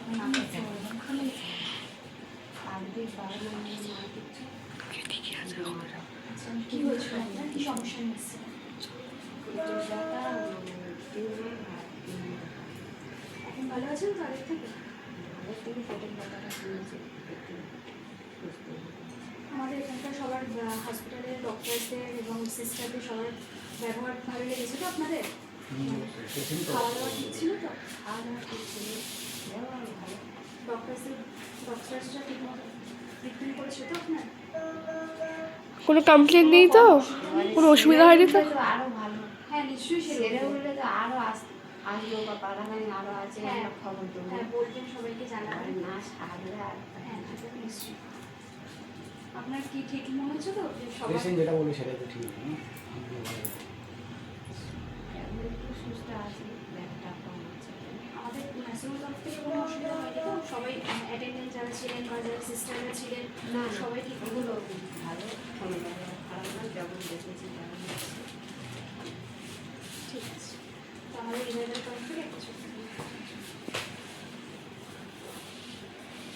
আপনার নাকে খুলে আগে বাড়ানো আচ্ছা কী হয়েছিল আপনার কী সমস্যা নিচ্ছে এখন ভালো আছেন তো আগের থেকে আমাদের এখানকার সবার হসপিটালের ডক্টরদের এবং সিস্টারদের সবার ব্যবহার ভালো লেগেছে তো আপনাদের খাওয়া দাওয়া ঠিক ছিল তো খাওয়া দাওয়া ঠিক ছিল ভালো ডক্টরসরা ঠিক মতো ট্রিটমেন্ট করেছে তো আপনার কোনো কমপ্লেন নেই তো, কোনো অসুবিধা হয়নি তো? আরো ভালো। হ্যাঁ নিশ্চয়ই সেরে উঠলে তো আরো আসলো বা পাড়াগানি আরো আছে হ্যাঁ খবর দেবো। হ্যাঁ বলবেন সবাইকে জানাবেন না সারলে আর হ্যাঁ সেটা তো নিশ্চয়ই আপনার কি ঠিক মনে হচ্ছে তো যে সবার পেশেন্ট যেটা বলে সেটাই তো ঠিক না? এখন একটু সুস্থ আছে, ব্যাগটা কম আছে। আমাদের ন্যাশনাল তরফ থেকে কোনো অসুবিধা হয়নি তো সবাই অ্যাটেন্ডেন্ট যারা ছিলেন বা যারা সিস্টাররা ছিলেন না সবাই ঠিক ওগুলো ভালো, কোনো খারাপ না, যেমন দেখেছি